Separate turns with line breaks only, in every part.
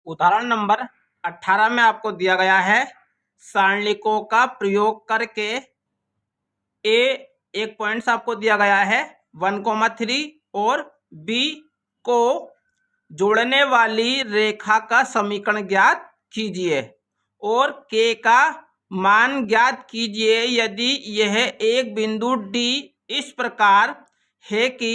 उदाहरण नंबर 18 में आपको दिया गया है सारणिकों का प्रयोग करके एक पॉइंट्स आपको दिया गया है 1,3 और बी को जोड़ने वाली रेखा का समीकरण ज्ञात कीजिए और के का मान ज्ञात कीजिए यदि यह एक बिंदु डी इस प्रकार है कि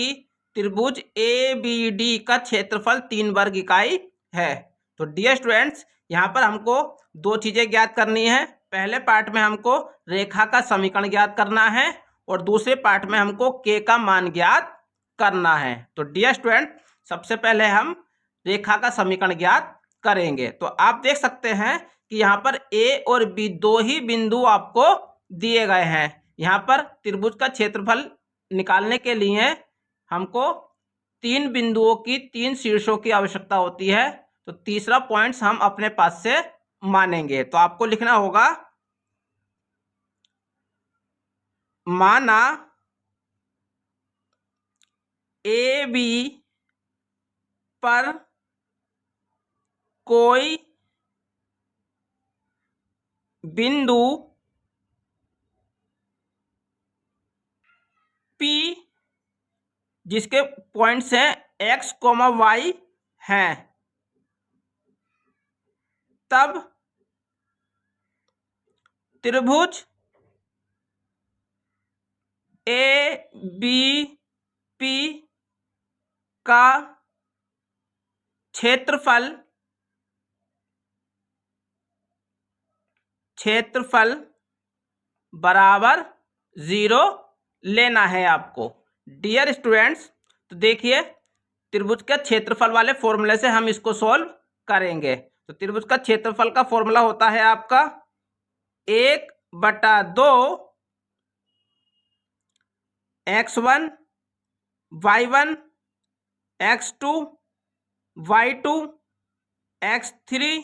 त्रिभुज ए बी डी का क्षेत्रफल 3 वर्ग इकाई है। तो डियर स्टूडेंट्स, यहाँ पर हमको दो चीजें ज्ञात करनी है। पहले पार्ट में हमको रेखा का समीकरण ज्ञात करना है और दूसरे पार्ट में हमको के का मान ज्ञात करना है। तो डियर स्टूडेंट, सबसे पहले हम रेखा का समीकरण ज्ञात करेंगे। तो आप देख सकते हैं कि यहाँ पर ए और बी दो ही बिंदु आपको दिए गए हैं। यहाँ पर त्रिभुज का क्षेत्रफल निकालने के लिए हमको 3 बिंदुओं की 3 शीर्षों की आवश्यकता होती है। तो तीसरा पॉइंट्स हम अपने पास से मानेंगे। तो आपको लिखना होगा, माना ए बी पर कोई बिंदु P जिसके पॉइंट्स हैं x, y हैं, तब त्रिभुज ए बी पी का क्षेत्रफल बराबर 0 लेना है आपको। डियर स्टूडेंट्स, तो देखिए त्रिभुज का क्षेत्रफल वाले फॉर्मूले से हम इसको सॉल्व करेंगे। तो त्रिभुज का क्षेत्रफल का फॉर्मूला होता है आपका 1/2 x1 y1 x2 y2 x3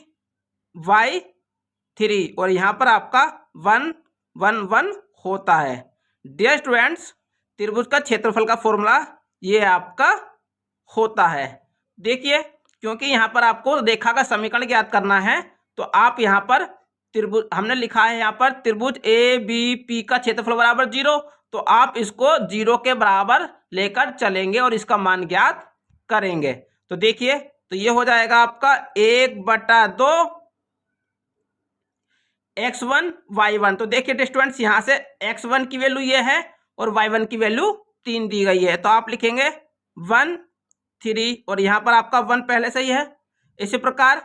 y3 और यहाँ पर आपका 1 1 1 होता है। डियर स्टूडेंट्स, त्रिभुज का क्षेत्रफल का फॉर्मूला ये आपका होता है। देखिए, क्योंकि यहाँ पर आपको रेखा का समीकरण ज्ञात करना है, तो आप यहाँ पर त्रिभुज हमने लिखा है यहाँ पर त्रिभुज ए बी पी का क्षेत्रफल बराबर 0, तो आप इसको 0 के बराबर लेकर चलेंगे और इसका मान ज्ञात करेंगे। तो देखिए, तो ये हो जाएगा आपका 1/2 x1 y1। तो देखिए स्टूडेंट्स, यहाँ से x1 की वैल्यू ये है और y1 की वैल्यू 3 दी गई है। तो आप लिखेंगे 1 3 और यहाँ पर आपका 1 पहले से ही है। इसी प्रकार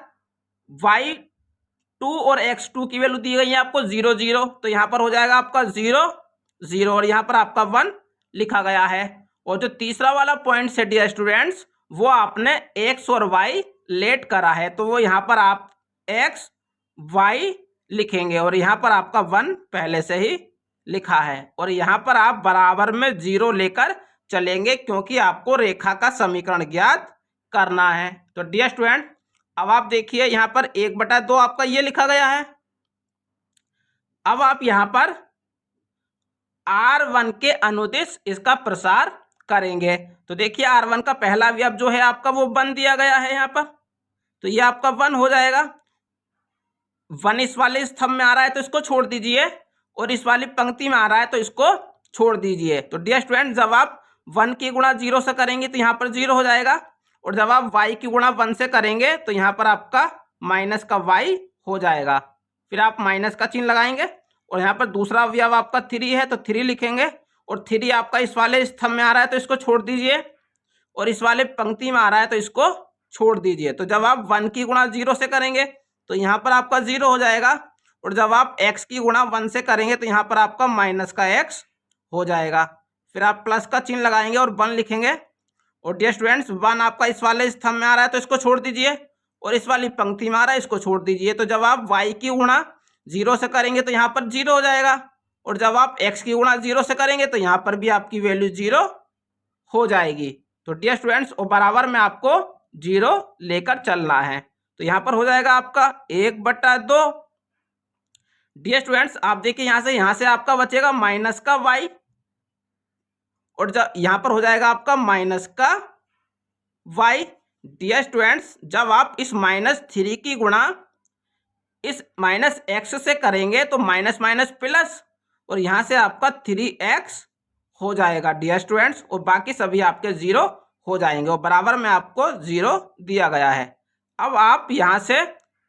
y2 और x2 की वैल्यू दी गई है आपको 0 0, तो यहाँ पर हो जाएगा आपका 0 0 और यहाँ पर आपका 1 लिखा गया है। और जो तीसरा वाला पॉइंट है डियर स्टूडेंट्स, वो आपने x और y लेट करा है, तो वो यहाँ पर आप x y लिखेंगे और यहाँ पर आपका 1 पहले से ही लिखा है और यहाँ पर आप बराबर में 0 लेकर चलेंगे क्योंकि आपको रेखा का समीकरण ज्ञात करना है। तो डियर स्टूडेंट, अब आप देखिए यहाँ पर 1/2 आपका ये लिखा गया है। अब आप यहाँ पर R1 के अनुदिश इसका प्रसार करेंगे। तो देखिए R1 का पहला अवयव जो है आपका वो 1 दिया गया है यहाँ पर, तो ये आपका 1 हो जाएगा। 1 इस वाले स्तंभ में आ रहा है तो इसको छोड़ दीजिए और इस वाली पंक्ति में आ रहा है तो इसको छोड़ दीजिए। तो डियर स्टूडेंट, जब आप 1 की गुणा 0 से करेंगे तो यहाँ पर 0 हो जाएगा और जब आप y की गुणा 1 से करेंगे तो यहाँ पर आपका माइनस का y हो जाएगा। फिर आप माइनस का चिन्ह लगाएंगे और यहाँ पर दूसरा अवयव आपका 3 है तो 3 लिखेंगे और 3 आपका इस वाले स्तंभ में आ रहा है तो इसको छोड़ दीजिए और इस वाले पंक्ति में आ रहा है तो इसको छोड़ दीजिए। तो जब आप 1 की गुणा 0 से करेंगे तो यहाँ पर आपका 0 हो जाएगा और जब आप x की गुणा 1 से करेंगे तो यहाँ पर आपका माइनस का x हो जाएगा। फिर आप प्लस का चिन्ह लगाएंगे और 1 लिखेंगे और डियर स्टूडेंट्स 1 आपका इस वाले स्तंभ में आ रहा है तो इसको छोड़ दीजिए और इस वाली पंक्ति में आ रहा है इसको छोड़ दीजिए। तो जब आप y की गुणा 0 से करेंगे तो यहाँ पर 0 हो जाएगा और जब आप x की गुणा 0 से करेंगे तो यहाँ पर भी आपकी वैल्यू 0 हो जाएगी। तो डियर स्टूडेंट्स, और बराबर में आपको 0 लेकर चलना है। तो यहाँ पर हो जाएगा आपका 1/2। डियर स्टूडेंट्स, आप देखिए यहाँ से आपका बचेगा माइनस का y और जब यहाँ पर हो जाएगा आपका माइनस का y। डियर स्टूडेंट्स, जब आप इस -3 की गुणा इस -x से करेंगे तो माइनस माइनस प्लस, और यहाँ से आपका 3x हो जाएगा डियर स्टूडेंट्स, और बाकी सभी आपके 0 हो जाएंगे, और बराबर में आपको 0 दिया गया है। अब आप यहाँ से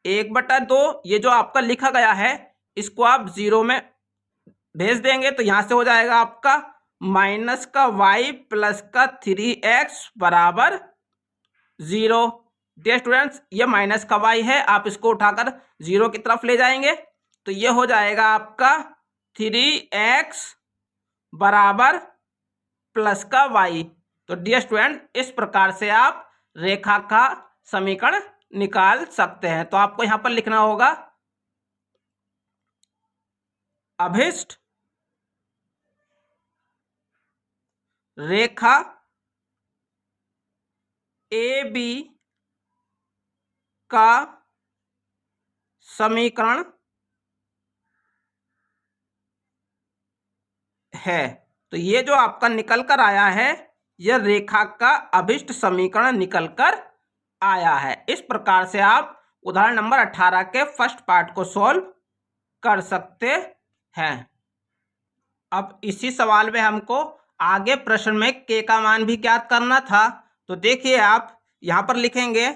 1/2 ये जो आपका लिखा गया है इसको आप 0 में भेज देंगे, तो यहाँ से हो जाएगा आपका माइनस का y प्लस का 3x बराबर 0। डियर स्टूडेंट्स, ये माइनस का y है, आप इसको उठाकर 0 की तरफ ले जाएंगे तो ये हो जाएगा आपका 3x बराबर प्लस का y। तो डियर स्टूडेंट, इस प्रकार से आप रेखा का समीकरण निकाल सकते हैं। तो आपको यहां पर लिखना होगा अभिष्ट रेखा AB का समीकरण है। तो ये जो आपका निकल कर आया है यह रेखा का अभिष्ट समीकरण निकल कर आया है। इस प्रकार से आप उदाहरण नंबर 18 के फर्स्ट पार्ट को सॉल्व कर सकते हैं। अब इसी सवाल में हमको आगे प्रश्न में k का मान भी ज्ञात करना था। तो देखिए आप यहां पर लिखेंगे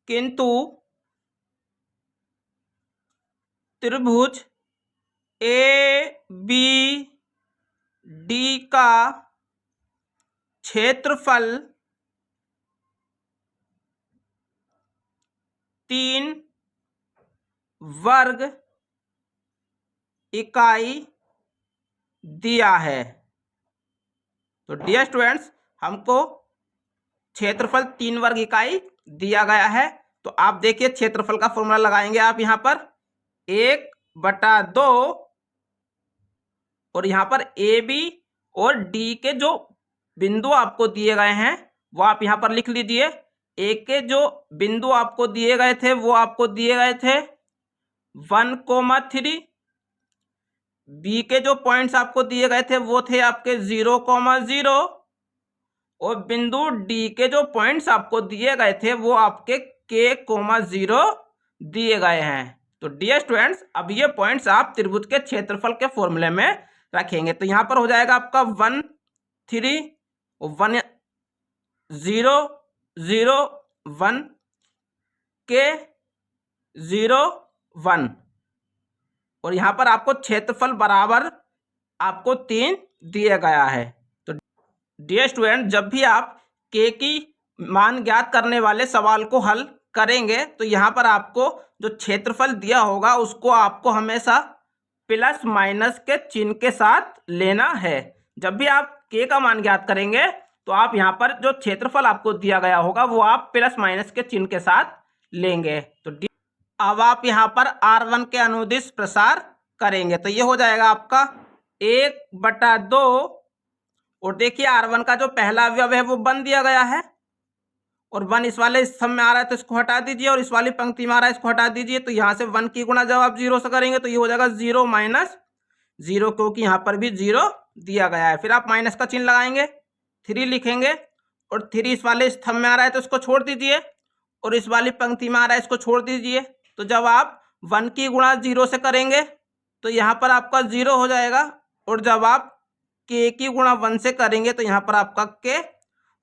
किंतु त्रिभुज ABD का क्षेत्रफल 3 वर्ग इकाई दिया है। तो डियर स्टूडेंट्स, हमको क्षेत्रफल 3 वर्ग इकाई दिया गया है। तो आप देखिए क्षेत्रफल का फॉर्मूला लगाएंगे आप यहाँ पर 1/2, और यहाँ पर AB और D के जो बिंदु आपको दिए गए हैं वो आप यहाँ पर लिख लीजिए। A के जो बिंदु आपको दिए गए थे वो आपको दिए गए थे 1,3। B के जो पॉइंट्स आपको दिए गए थे वो थे आपके 0,0, और बिंदु D के जो पॉइंट्स आपको दिए गए थे वो आपके K,0 दिए गए हैं। तो डियर स्टूडेंट्स, अब ये पॉइंट्स आप त्रिभुज के क्षेत्रफल के फॉर्मूले में रखेंगे। तो यहाँ पर हो जाएगा आपका 1 3 1 0 0 1 K 0 1, और यहाँ पर आपको क्षेत्रफल बराबर आपको 3 दिया गया है। तो डियर स्टूडेंट, जब भी आप k की मान ज्ञात करने वाले सवाल को हल करेंगे तो यहाँ पर आपको जो क्षेत्रफल दिया होगा उसको आपको हमेशा प्लस माइनस के चिन्ह के साथ लेना है। जब भी आप k का मान ज्ञात करेंगे तो आप यहाँ पर जो क्षेत्रफल आपको दिया गया होगा वो आप प्लस माइनस के चिन्ह के साथ लेंगे। तो अब आप यहाँ पर R1 के अनुदिश प्रसार करेंगे तो ये हो जाएगा आपका 1/2, और देखिए R1 का जो पहला अवयव है वो 1 दिया गया है, और 1 इस वाले स्तंभ में आ रहा है तो इसको हटा दीजिए, और इस वाली पंक्ति में आ रहा है इसको हटा दीजिए। तो यहाँ से 1 की गुणा जब आप 0 से करेंगे तो ये हो जाएगा 0 माइनस 0, क्योंकि यहाँ पर भी 0 दिया गया है। फिर आप माइनस का चिन्ह लगाएंगे, 3 लिखेंगे, और 3 इस वाले स्तंभ में आ रहा है तो इसको छोड़ दीजिए, और इस वाली पंक्ति में आ रहा है इसको छोड़ दीजिए। तो जब आप 1 की गुणा 0 से करेंगे तो यहाँ पर आपका 0 हो जाएगा, और जब आप k की गुणा 1 से करेंगे तो यहाँ पर आपका k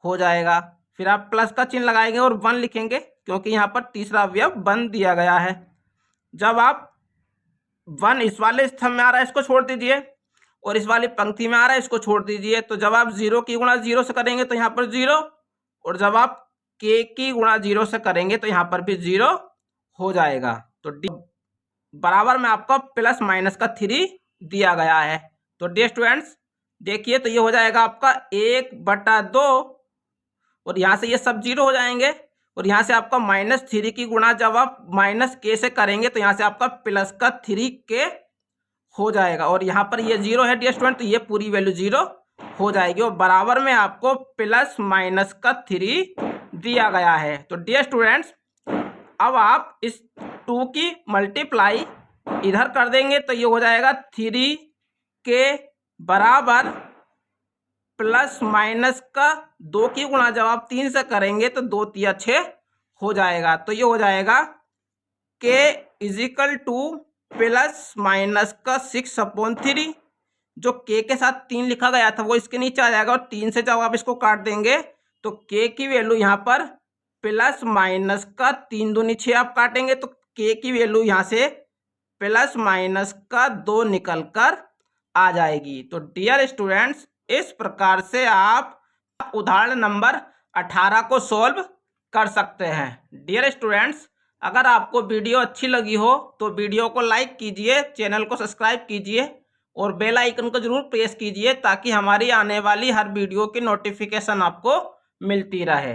हो जाएगा। फिर आप प्लस का चिन्ह लगाएंगे और 1 लिखेंगे, क्योंकि यहाँ पर तीसरा अवयव 1 दिया गया है। जब आप 1 इस वाले स्तंभ में आ रहा है इसको छोड़ दीजिए, और इस वाली पंक्ति में आ रहा है इसको छोड़ दीजिए। तो जब आप 0 की गुणा 0 से करेंगे तो यहाँ पर 0, और जब आप k की गुणा 0 से करेंगे तो यहाँ पर भी 0 हो जाएगा। तो बराबर में आपका प्लस माइनस का 3 दिया गया है। तो डियर स्टूडेंट्स देखिए, तो ये हो जाएगा आपका 1/2, और यहाँ से ये सब 0 हो जाएंगे, और यहाँ से आपका -3 की गुणा जब आप -k से करेंगे तो यहाँ से आपका प्लस का 3k हो जाएगा, और यहाँ पर ये 0 है डियर स्टूडेंट, तो ये पूरी वैल्यू 0 हो जाएगी, और बराबर में आपको प्लस माइनस का 3 दिया गया है। तो डियर स्टूडेंट्स, अब आप इस 2 की मल्टीप्लाई इधर कर देंगे तो ये हो जाएगा 3k बराबर प्लस माइनस का 2 की गुणा जब आप 3 से करेंगे तो 2 तिया 6 हो जाएगा। तो ये हो जाएगा k is equal to plus minus का 6/3। जो k के साथ 3 लिखा गया था वो इसके नीचे आ जाएगा, और 3 से जब आप इसको काट देंगे तो k की वैल्यू यहाँ पर प्लस माइनस का 3 दूनी 6 आप काटेंगे तो k की वैल्यू यहाँ से प्लस माइनस का 2 निकल कर आ जाएगी। तो डियर स्टूडेंट्स, इस प्रकार से आप उदाहरण नंबर 18 को सॉल्व कर सकते हैं। डियर स्टूडेंट्स, अगर आपको वीडियो अच्छी लगी हो तो वीडियो को लाइक कीजिए, चैनल को सब्सक्राइब कीजिए और बेल आइकन को जरूर प्रेस कीजिए ताकि हमारी आने वाली हर वीडियो की नोटिफिकेशन आपको मिलती रहे।